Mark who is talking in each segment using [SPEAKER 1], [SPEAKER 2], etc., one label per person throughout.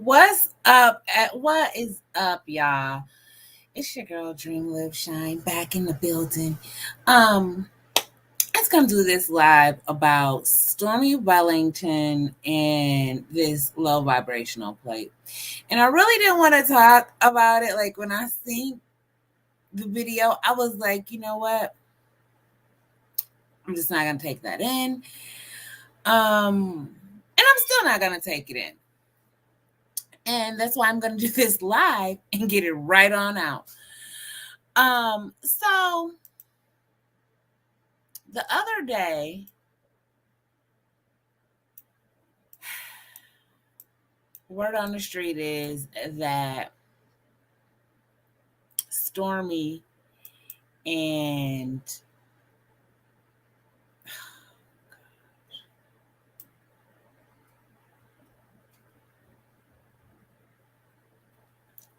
[SPEAKER 1] What's up? What is up, y'all? It's your girl Dream Live Shine back in the building. Um, let's come do this live about Stormy Wellington and this low vibrational plate. And I really didn't want to talk about it. Like when I seen the video, I was like, you know what? I'm just not gonna take that in. And I'm still not gonna take it in. And that's why I'm going to do this live and get it right on out. So the other day, word on the street is that Stormy and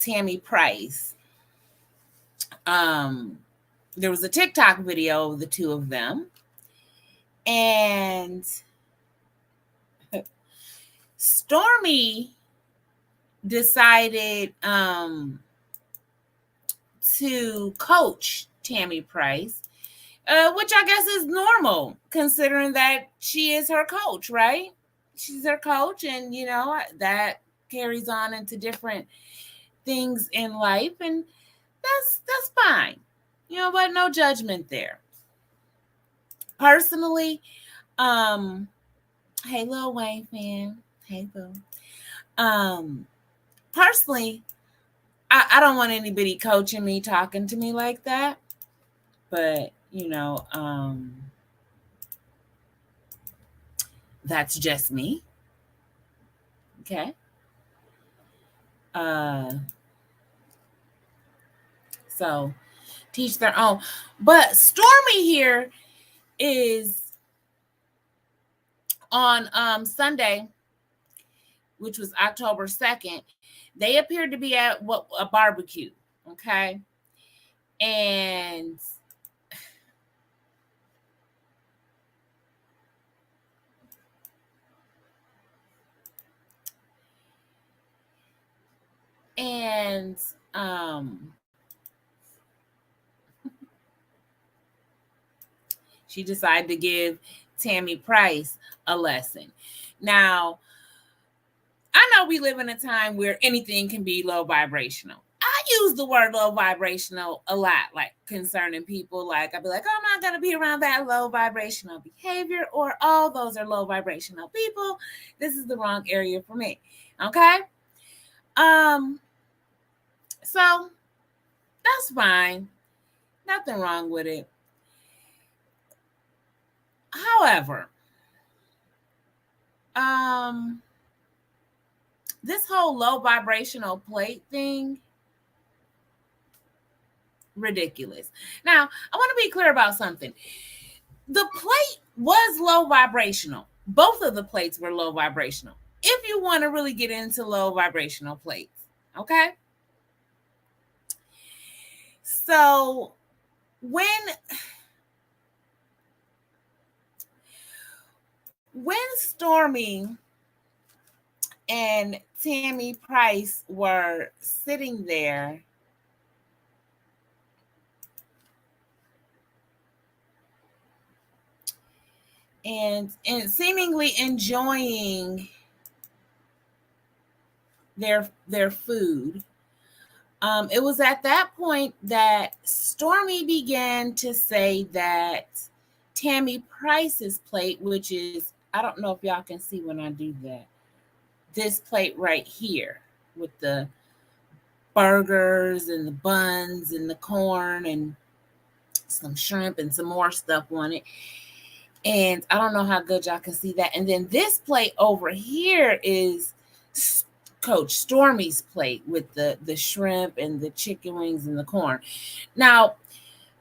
[SPEAKER 1] Tammy Price, there was a TikTok video of the two of them, and Stormy decided to coach Tammy Price, which I guess is normal considering that she is her coach, right? She's her coach, and you know that carries on into different things in life, and that's fine. You know what? No judgment there. Personally, hey Lil Wayne fan, hey boo. Personally, I don't want anybody coaching me, talking to me like that. But you know, that's just me. Okay. So teach their own. But Stormy here is on Sunday, which was October 2nd. They appeared to be at a barbecue, okay? And she decided to give Tammy Price a lesson. Now, I know we live in a time where anything can be low vibrational. I use the word low vibrational a lot, like concerning people. Like I'll be like, oh, I'm not going to be around that low vibrational behavior, or oh, those are low vibrational people. This is the wrong area for me. Okay. So that's fine. Nothing wrong with it. However, this whole low vibrational plate thing, ridiculous. Now, I want to be clear about something. The plate was low vibrational. Both of the plates were low vibrational. If you want to really get into low vibrational plates, okay? So when Stormy and Tammy Price were sitting there, and seemingly enjoying their food, it was at that point that Stormy began to say that Tammy Price's plate, which is, I don't know if y'all can see when I do that, this plate right here with the burgers and the buns and the corn and some shrimp and some more stuff on it. And I don't know how good y'all can see that. And then this plate over here is Coach Stormy's plate with the shrimp and the chicken wings and the corn. Now,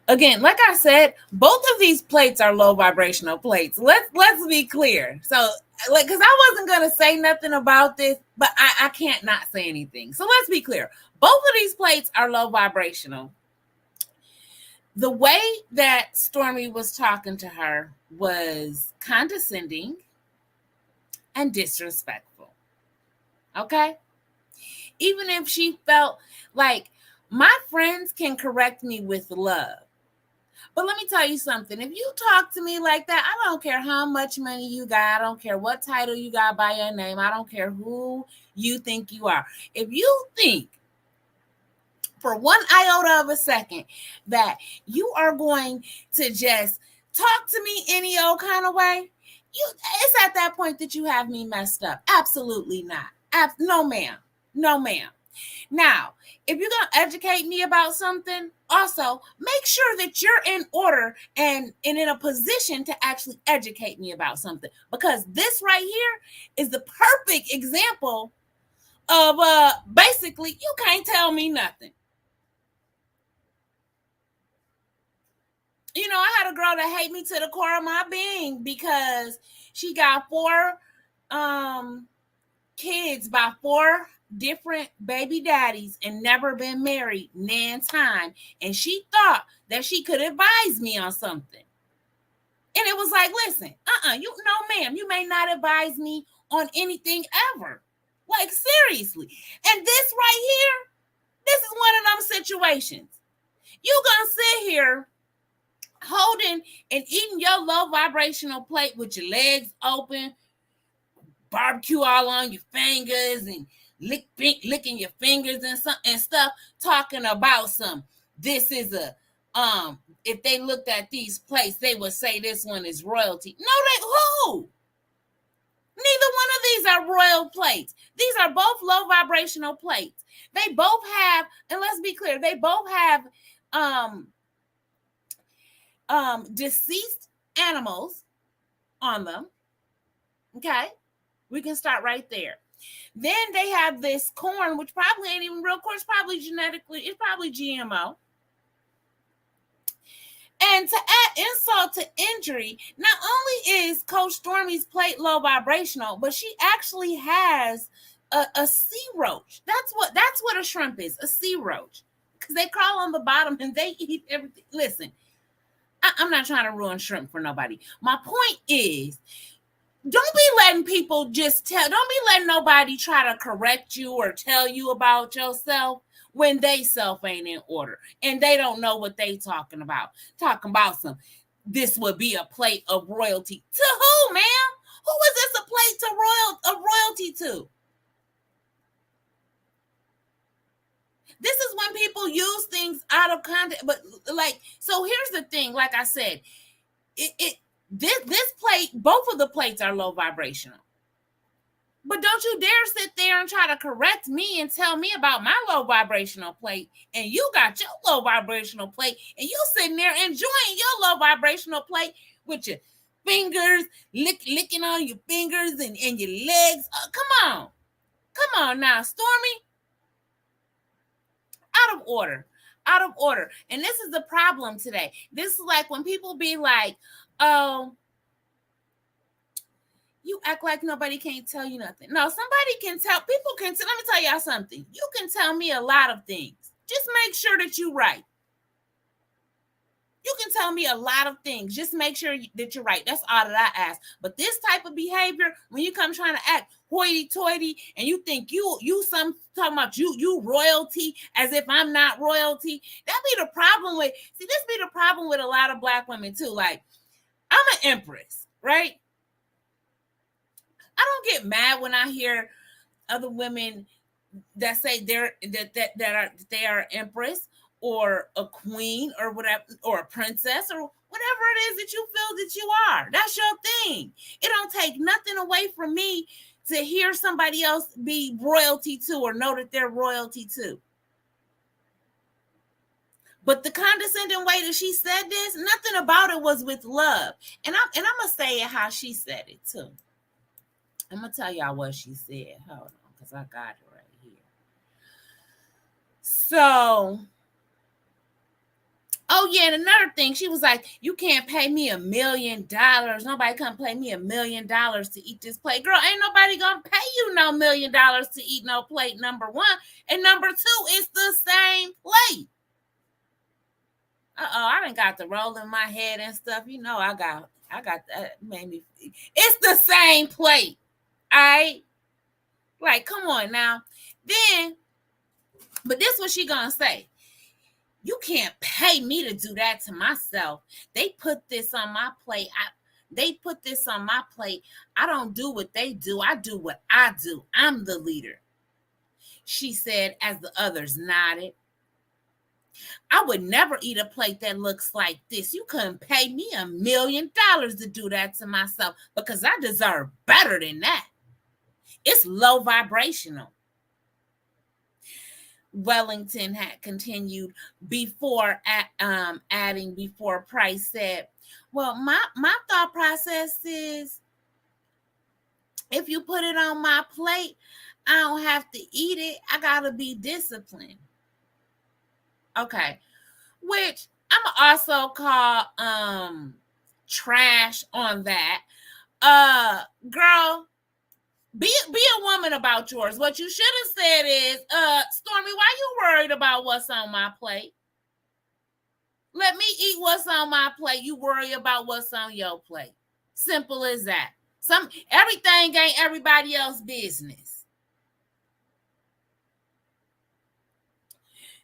[SPEAKER 1] again, like I said, both of these plates are low vibrational plates. Let's be clear. So, like, because I wasn't gonna say nothing about this, but I can't not say anything. So let's be clear. Both of these plates are low vibrational. The way that Stormy was talking to her was condescending and disrespectful. Okay? Even if she felt like my friends can correct me with love. But let me tell you something. If you talk to me like that, I don't care how much money you got. I don't care what title you got by your name. I don't care who you think you are. If you think for one iota of a second that you are going to just talk to me any old kind of way, it's at that point that you have me messed up. Absolutely not. No, ma'am. No, ma'am. Now, if you're going to educate me about something, also make sure that you're in order and in a position to actually educate me about something. Because this right here is the perfect example of basically you can't tell me nothing. You know, I had a girl that hate me to the core of my being because she got 4 kids by 4 different baby daddies and never been married nan time, and she thought that she could advise me on something. And it was like, listen, you no, ma'am, you may not advise me on anything ever. Like, seriously. And this right here, this is one of them situations. You gonna sit here holding and eating your low vibrational plate with your legs open, barbecue all on your fingers and licking your fingers and stuff, talking about some. This is a if they looked at these plates, they would say this one is royalty. No, they who? Neither one of these are royal plates. These are both low vibrational plates. They both have, and let's be clear, they both have deceased animals on them. Okay, we can start right there. Then they have this corn, which probably ain't even real corn. It's probably genetically, it's probably GMO. And to add insult to injury, not only is Coach Stormy's plate low vibrational, but she actually has a sea roach. That's what a shrimp is, a sea roach. Because they crawl on the bottom and they eat everything. Listen, I'm not trying to ruin shrimp for nobody. My point is, don't be letting people don't be letting nobody try to correct you or tell you about yourself when they self ain't in order and they don't know what they talking about. Talking about this would be a plate of royalty. To who, ma'am? Who is this a plate to royalty to? This is when people use things out of context. But like, so here's the thing. Like I said, this plate, both of the plates are low vibrational. But don't you dare sit there and try to correct me and tell me about my low vibrational plate. And you got your low vibrational plate and you sitting there enjoying your low vibrational plate with your fingers, licking on your fingers and your legs. Oh, come on now, Stormy. Out of order. And this is the problem today. This is like when people be like, oh, you act like nobody can't tell you nothing. No, somebody can tell. People can tell. Let me tell y'all something. You can tell me a lot of things. Just make sure that you're right. You can tell me a lot of things. Just make sure that you're right. That's all that I ask. But this type of behavior, when you come trying to act hoity-toity and you think you some talking about you royalty as if I'm not royalty, that be the problem with. See, this be the problem with a lot of Black women too. Like, I'm an empress, right? I don't get mad when I hear other women that say they are empress or a queen or whatever, or a princess or whatever it is that you feel that you are. That's your thing. It don't take nothing away from me to hear somebody else be royalty too or know that they're royalty too. But the condescending way that she said this, nothing about it was with love. And I'm gonna say it how she said it too. I'm going to tell y'all what she said. Hold on, because I got it right here. So, oh yeah, and another thing, she was like, you can't pay me $1 million. Nobody come pay me $1 million to eat this plate. Girl, ain't nobody going to pay you no $1 million to eat no plate, number one. And number two, it's the same plate. I done got the roll in my head and stuff. You know, I got that made me. It's the same plate. All right, like, come on now. Then But this what she gonna say. You can't pay me to do that to myself. They put this on my plate. They put this on my plate. I don't do what they do. I do what I do. I'm the leader, she said as the others nodded. I would never eat a plate that looks like this. You couldn't pay me $1 million to do that to myself because I deserve better than that. It's low vibrational. Wellington had continued before adding before Price said, well, my thought process is if you put it on my plate, I don't have to eat it. I gotta be disciplined. Okay. Which I'm also call trash on that. Girl, be a woman about yours. What you should have said is, Stormy, why you worried about what's on my plate? Let me eat what's on my plate. You worry about what's on your plate. Simple as that. Everything ain't everybody else's business.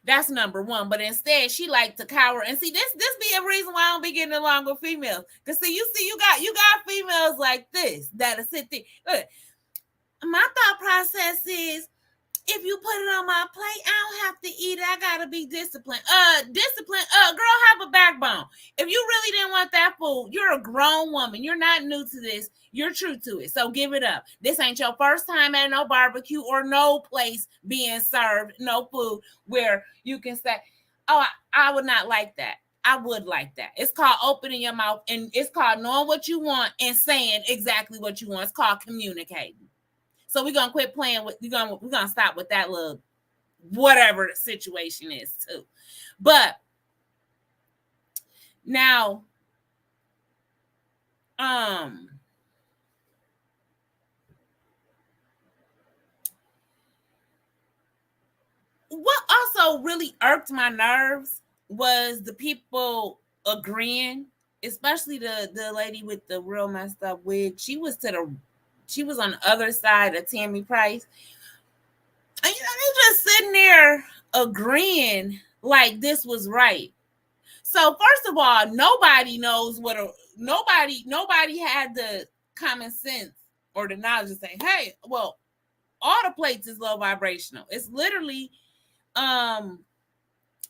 [SPEAKER 1] That's number one. But instead, she liked to cower. And see, this be a reason why I don't be getting along with females. Because you got females like this that'll sit there. Look, my thought process is, if you put it on my plate, I don't have to eat it. I gotta be disciplined. Girl, have a backbone. If you really didn't want that food, you're a grown woman. You're not new to this. You're true to it. So give it up. This ain't your first time at no barbecue or no place being served no food where you can say, oh, I would not like that. I would like that. It's called opening your mouth, and it's called knowing what you want and saying exactly what you want. It's called communicating. So we're gonna quit playing with. We're gonna stop with that little whatever the situation is too. But now, what also really irked my nerves was the people agreeing, especially the lady with the real messed up wig. She was on the other side of Tammy Price. And they just sitting there agreeing like this was right. So first of all, nobody knows nobody had the common sense or the knowledge to say, hey, well, all the plates is low vibrational. It's literally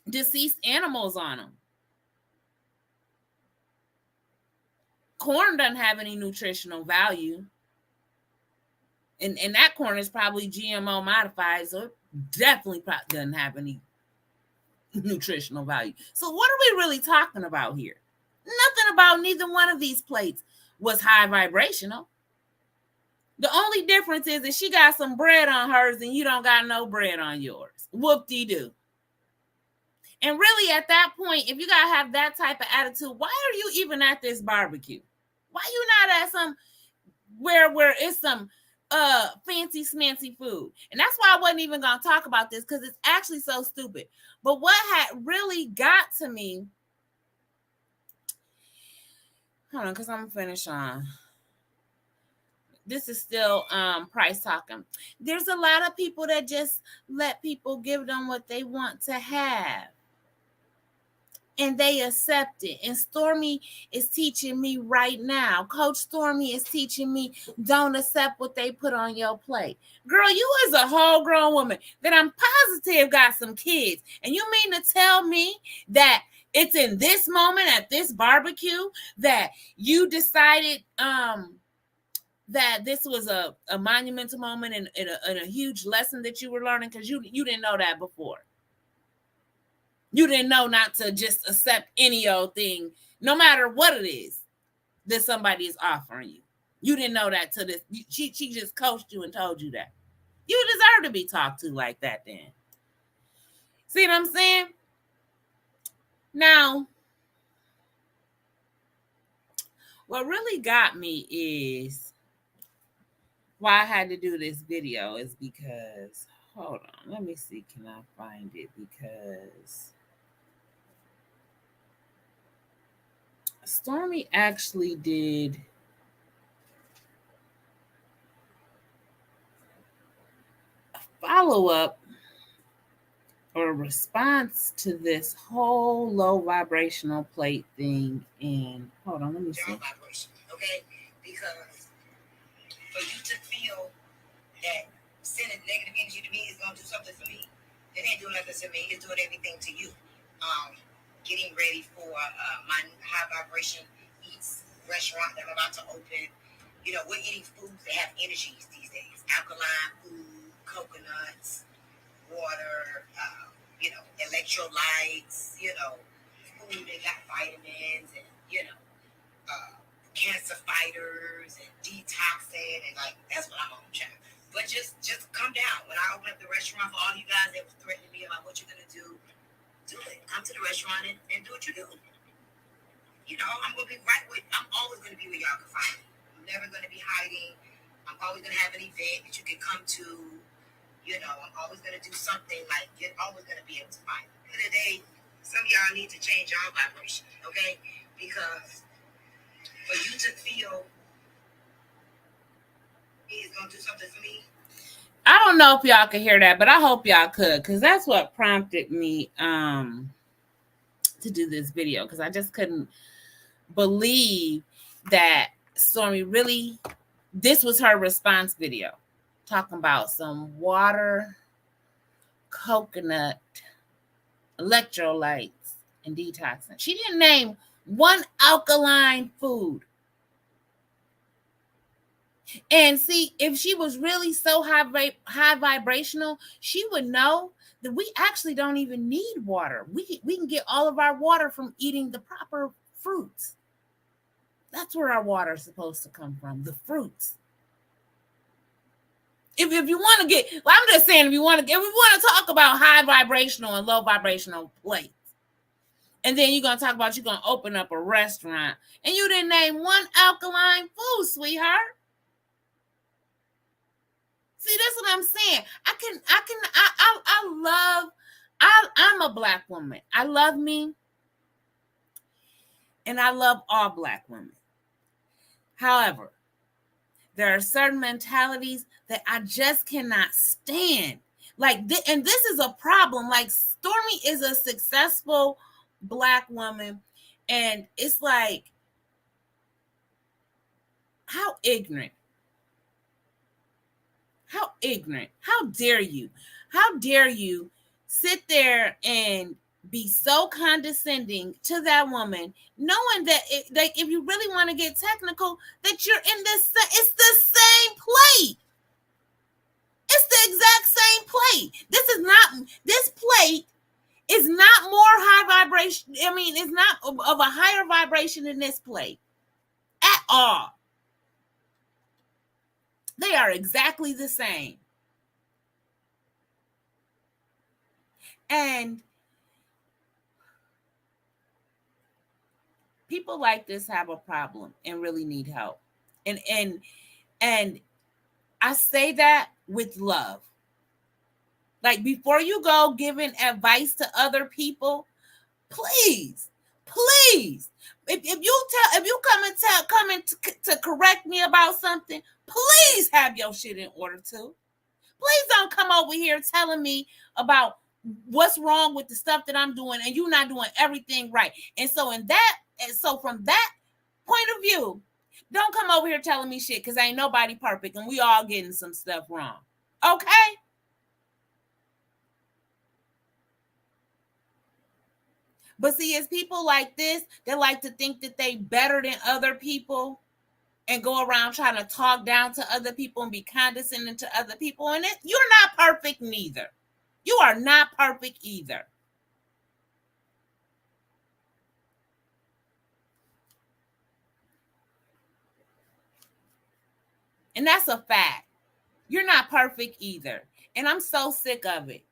[SPEAKER 1] deceased animals on them. Corn doesn't have any nutritional value. And that corn is probably GMO modified, so it definitely doesn't have any nutritional value. So what are we really talking about here? Nothing about neither one of these plates was high vibrational. The only difference is that she got some bread on hers and you don't got no bread on yours. Whoop-de-doo. And really at that point, if you got to have that type of attitude, why are you even at this barbecue? Why you not at some where it's some fancy smancy food? And that's why I wasn't even going to talk about this, because it's actually so stupid. But what had really got to me, hold on, because I'm finished on. This is still Price talking. There's a lot of people that just let people give them what they want to have, and they accept it. And Stormy is teaching me right now. Coach Stormy is teaching me, don't accept what they put on your plate. Girl, you as a whole grown woman that I'm positive got some kids. And you mean to tell me that it's in this moment at this barbecue that you decided that this was a monumental moment and a huge lesson that you were learning, because you didn't know that before. You didn't know not to just accept any old thing, no matter what it is that somebody is offering you. You didn't know that to this. She just coached you and told you that. You deserve to be talked to like that then. See what I'm saying? Now, what really got me is why I had to do this video is because, hold on, let me see, can I find it? Because Stormy actually did a follow-up or response to this whole low vibrational plate thing. And hold on, let me see.
[SPEAKER 2] Vibration, okay? Because for you to feel that sending negative energy to me is gonna do something for me, it ain't doing nothing to me. It's doing everything to you. Getting ready for my high vibration eats restaurant that I'm about to open. You know, we're eating foods that have energies these days: alkaline food, coconuts, water, electrolytes, food that got vitamins and, uh, cancer fighters and detoxing and like that's what I'm on, child. But just come down. When I open up the restaurant for all you guys that was threatening me about what you're gonna do it. Come to the restaurant and do what you do. I'm gonna be I'm always gonna be where y'all can find me. I'm never gonna be hiding. I'm always gonna have an event that you can come to. I'm always gonna do something, like you're always gonna be able to find me. At the end of the day, some of y'all need to change y'all vibration, okay? Because for you to feel it's gonna do something for me.
[SPEAKER 1] I don't know if y'all can hear that, but I hope y'all could, because that's what prompted me to do this video, because I just couldn't believe that Stormy really, this was her response video, talking about some water, coconut, electrolytes, and detoxing. She didn't name one alkaline food. And see, if she was really so high vibrational, she would know that we actually don't even need water. We can get all of our water from eating the proper fruits. That's where our water is supposed to come from, the fruits. If you want to get, well, I'm just saying, if we want to talk about high vibrational and low vibrational plates, and then you're going to talk about you're going to open up a restaurant, and you didn't name one alkaline food, sweetheart. See, that's what I'm saying. I'm a Black woman. I love me. And I love all Black women. However, there are certain mentalities that I just cannot stand. And this is a problem. Like, Stormy is a successful Black woman. And it's like, how ignorant. How ignorant. How dare you? How dare you sit there and be so condescending to that woman, knowing that if you really want to get technical, that you're in this, it's the same plate. It's the exact same plate. This plate is not more high vibration. I mean, it's not of a higher vibration than this plate at all. They are exactly the same. And people like this have a problem and really need help. And I say that with love. Like, before you go giving advice to other people, please, if you come to correct me about something, please have your shit in order too. Please don't come over here telling me about what's wrong with the stuff that I'm doing and you're not doing everything right. And so from that point of view, don't come over here telling me shit, because ain't nobody perfect and we all getting some stuff wrong. Okay? But see, it's people like this that like to think that they better than other people and go around trying to talk down to other people and be condescending to other people. And you're not perfect neither. You are not perfect either. And that's a fact. You're not perfect either. And I'm so sick of it.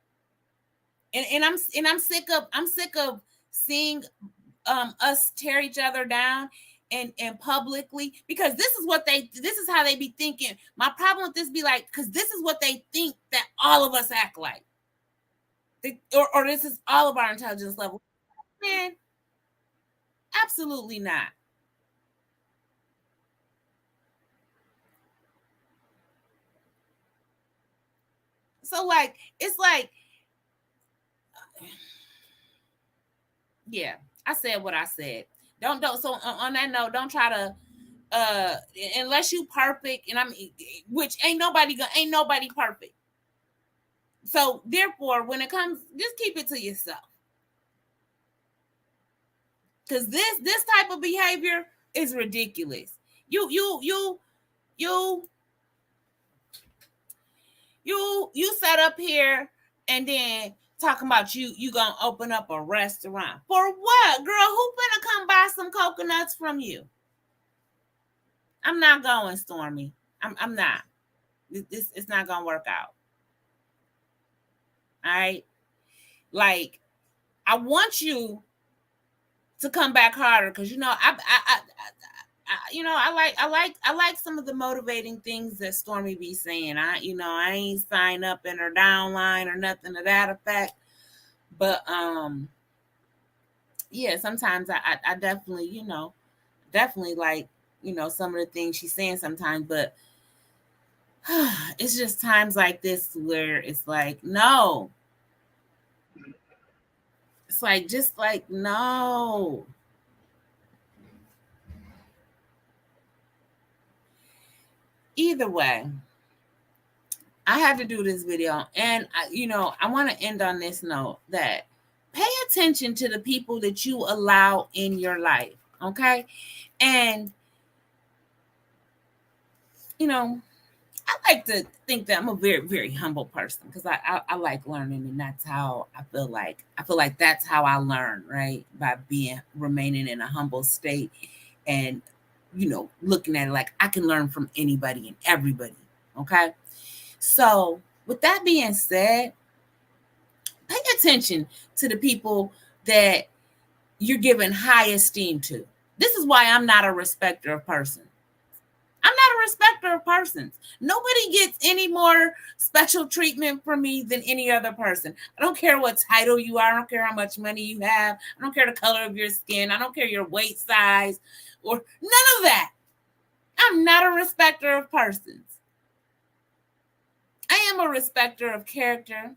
[SPEAKER 1] And I'm sick of seeing us tear each other down and publicly, because this is how they be thinking. My problem with this be like, because this is what they think that all of us act like. Or this is all of our intelligence level. Man, absolutely not. So like, it's like, Yeah, I said what I said. Don't. So on that note, don't try to unless you perfect, and which ain't nobody perfect. So therefore, when it comes, just keep it to yourself. Because this type of behavior is ridiculous. You set up here and then talking about you gonna open up a restaurant. For what, girl? Who finna come buy some coconuts from you? I'm not going, Stormy. I'm not. This it's not gonna work out. All right. Like, I want you to come back harder because I like some of the motivating things that Stormy be saying. I ain't sign up in her downline or nothing to that effect. But yeah, sometimes I definitely, definitely like, some of the things she's saying sometimes, but it's just times like this where it's like, no. It's like, just like, no. Either way, I had to do this video, and I want to end on this note that pay attention to the people that you allow in your life, okay? And I like to think that I'm a very, very humble person because I like learning, and that's how I feel like that's how I learn, right? By remaining in a humble state and looking at it like I can learn from anybody and everybody, okay? So with that being said, pay attention to the people that you're giving high esteem to. This is why I'm not a respecter of persons. I'm not a respecter of persons. Nobody gets any more special treatment from me than any other person. I don't care what title you are. I don't care how much money you have. I don't care the color of your skin. I don't care your weight size or none of that. I'm not a respecter of persons. I am a respecter of character.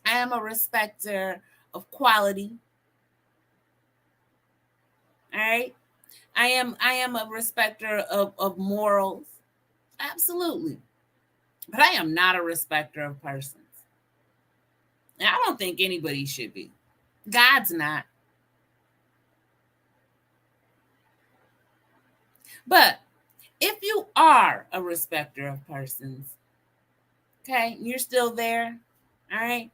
[SPEAKER 1] I am a respecter of quality. All right. I am a respecter of morals. Absolutely. But I am not a respecter of persons. And I don't think anybody should be. God's not. But if you are a respecter of persons, okay, you're still there, all right,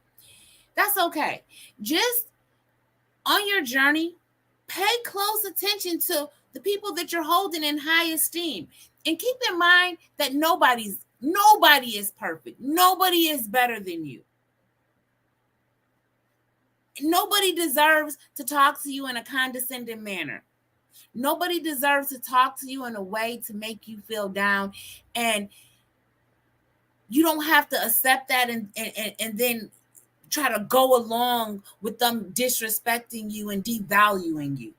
[SPEAKER 1] that's okay. Just on your journey, pay close attention to the people that you're holding in high esteem. And keep in mind that nobody is perfect. Nobody is better than you. Nobody deserves to talk to you in a condescending manner. Nobody deserves to talk to you in a way to make you feel down. And you don't have to accept that and then try to go along with them disrespecting you and devaluing you.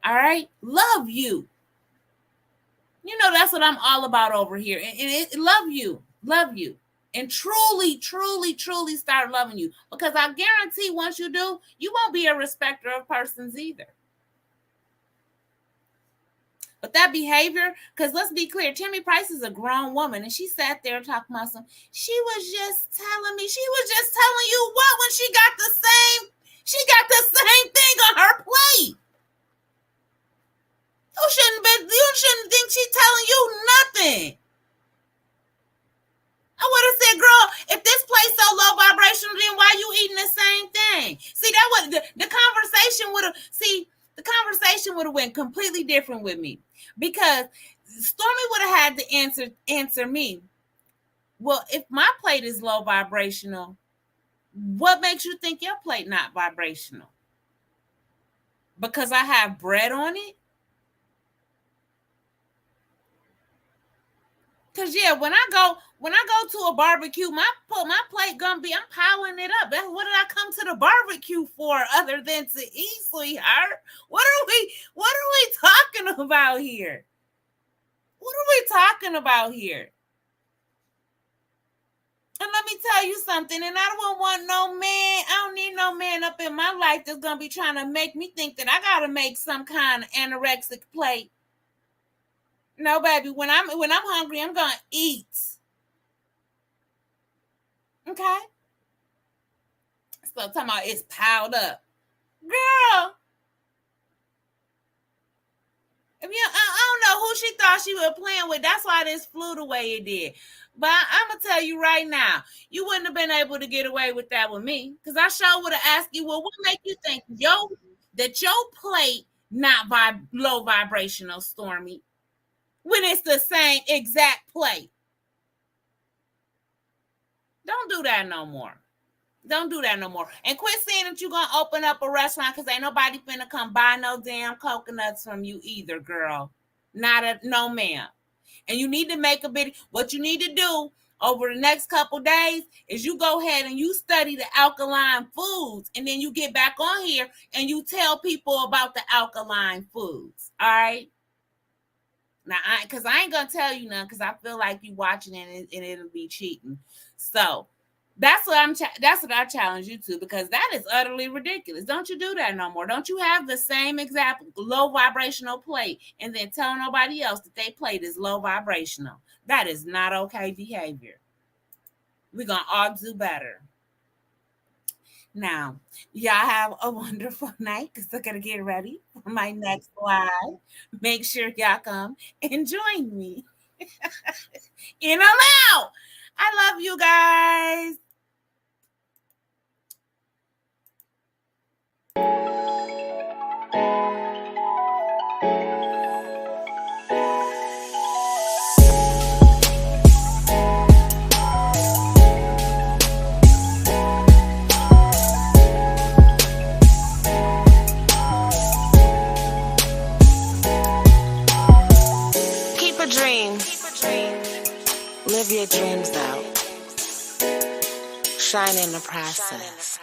[SPEAKER 1] All right? Love you. That's what I'm all about over here. Love you. And truly, truly, truly start loving you. Because I guarantee once you do, you won't be a respecter of persons either. But that behavior, because let's be clear, Tammy Price is a grown woman, and she sat there talking about she was just telling you what when she got the same thing on her plate. You shouldn't think she's telling you nothing. I would have said, girl, if this place so low vibrational, then why you eating the same thing? See, that would the conversation would have went completely different with me, because Stormy would have had to answer me. Well, if my plate is low vibrational, what makes you think your plate not vibrational? Because I have bread on it? Cause yeah, when I go to a barbecue, my plate gonna be, I'm piling it up. That's what did I come to the barbecue for other than to eat, sweetheart? What are we talking about here? What are we talking about here? let me tell you something, and I don't want no man. I don't need no man up in my life that's gonna be trying to make me think that I gotta make some kind of anorexic plate. No, baby. When I'm hungry, I'm gonna eat. Okay. So talking about it's piled up, girl. I don't know who she thought she was playing with. That's why this flew the way it did. But I'm going to tell you right now, you wouldn't have been able to get away with that with me. Because I sure would have asked you, well, what make you think that your plate not low vibrational, Stormy, when it's the same exact plate? Don't do that no more. Don't do that no more. And quit saying that you're going to open up a restaurant because ain't nobody finna come buy no damn coconuts from you either, girl. No, ma'am. And you need to make what you need to do over the next couple days is you go ahead and you study the alkaline foods. And then you get back on here and you tell people about the alkaline foods. All right? Now, because I ain't going to tell you none because I feel like you watching it and it'll be cheating. So, that's what I challenge you to, because that is utterly ridiculous. Don't you do that no more. Don't you have the same exact low vibrational plate and then tell nobody else that they plate is low vibrational. That is not okay behavior. We're going to all do better. Now, y'all have a wonderful night because I'm going to get ready for my next live. Make sure y'all come and join me. In or out. I love you guys.
[SPEAKER 3] Live your dreams out. Shine in the process.